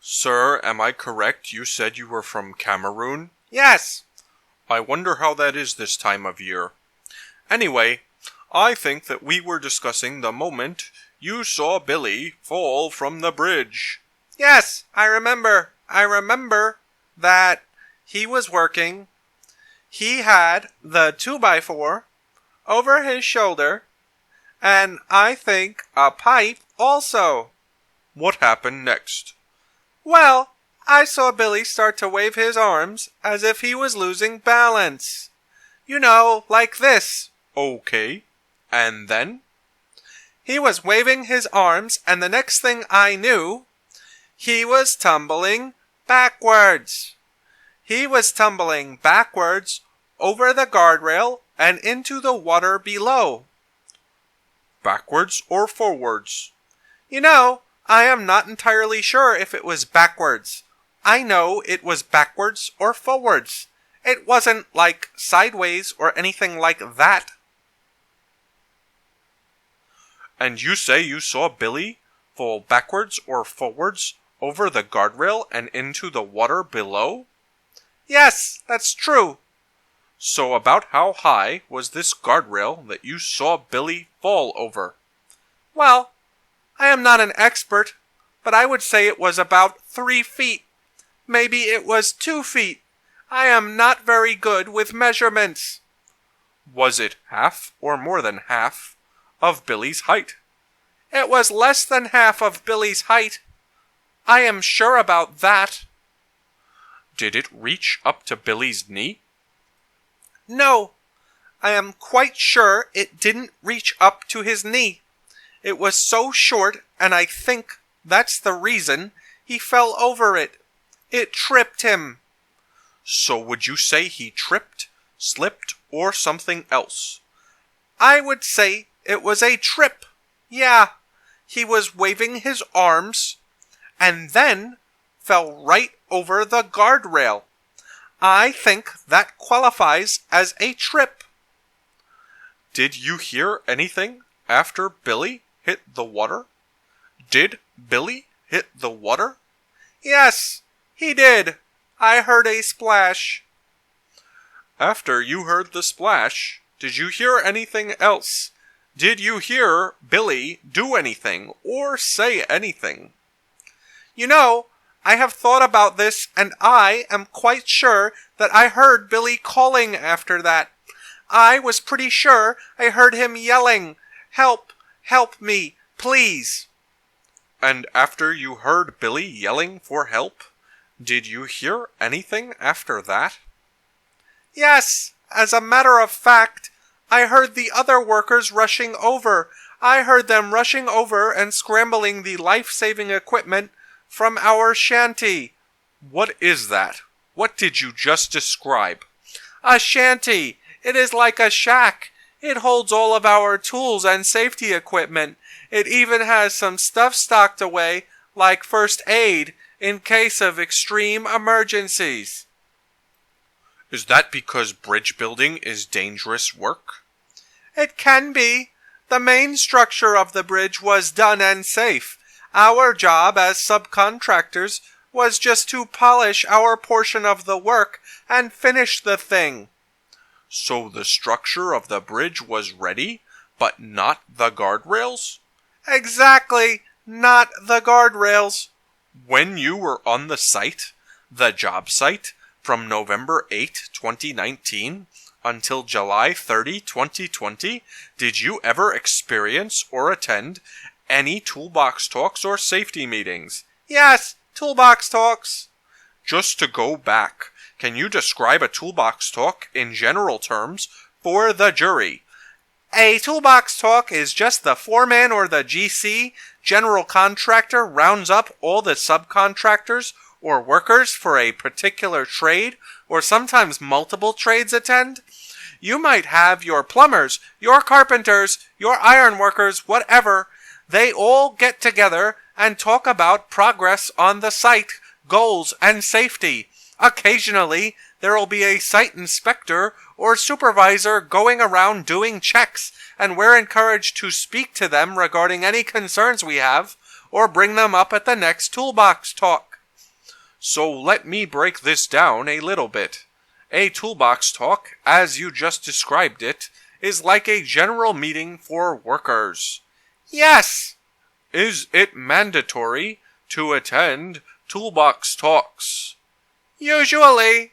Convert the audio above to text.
Sir, am I correct? You said you were from Cameroon? Yes. I wonder how that is this time of year. Anyway, I think that we were discussing the moment you saw Billy fall from the bridge. Yes, I remember. I remember that he was working. He had the 2x4 over his shoulder, and I think a pipe also. What happened next? Well, I saw Billy start to wave his arms as if he was losing balance. You know, like this. Okay. And then? He was waving his arms, and the next thing I knew, he was tumbling backwards. He was tumbling backwards over the guardrail and into the water below. Backwards or forwards? You know, I am not entirely sure if it was backwards. I know it was backwards or forwards. It wasn't like sideways or anything like that. And you say you saw Billy fall backwards or forwards over the guardrail and into the water below? Yes, that's true. So about how high was this guardrail that you saw Billy fall over? Well, I am not an expert, but I would say it was about 3 feet. Maybe it was 2 feet. I am not very good with measurements. Was it half or more than half of Billy's height? It was less than half of Billy's height. I am sure about that. Did it reach up to Billy's knee? No, I am quite sure it didn't reach up to his knee. It was so short, and I think that's the reason he fell over it. It tripped him. So would you say he tripped, slipped, or something else? I would say it was a trip. Yeah, he was waving his arms, and then fell right over the guardrail. I think that qualifies as a trip. Did you hear anything after Billy hit the water? Did Billy hit the water? Yes, he did. I heard a splash. After you heard the splash, did you hear anything else? Did you hear Billy do anything or say anything? You know, I have thought about this, and I am quite sure that I heard Billy calling after that. I was pretty sure I heard him yelling, "Help! Help me, please!" And after you heard Billy yelling for help, did you hear anything after that? Yes, as a matter of fact, I heard the other workers rushing over. I heard them rushing over and scrambling the life-saving equipment from our shanty. What is that? What did you just describe? A shanty. It is like a shack. It holds all of our tools and safety equipment. It even has some stuff stocked away, like first aid, in case of extreme emergencies. Is that because bridge building is dangerous work? It can be. The main structure of the bridge was done and safe. Our job as subcontractors was just to polish our portion of the work and finish the thing. So the structure of the bridge was ready, but not the guardrails? Exactly, not the guardrails. When you were on the site, the job site, from November 8, 2019 until July 30, 2020, did you ever experience or attend any toolbox talks or safety meetings? Yes, toolbox talks. Just to go back, can you describe a toolbox talk in general terms for the jury? A toolbox talk is just the foreman or the GC, general contractor, rounds up all the subcontractors or workers for a particular trade, or sometimes multiple trades attend. You might have your plumbers, your carpenters, your iron workers, whatever. They all get together and talk about progress on the site, goals, and safety. Occasionally, there will be a site inspector or supervisor going around doing checks, and we're encouraged to speak to them regarding any concerns we have, or bring them up at the next toolbox talk. So let me break this down a little bit. A toolbox talk, as you just described it, is like a general meeting for workers. Yes! Is it mandatory to attend toolbox talks? Usually.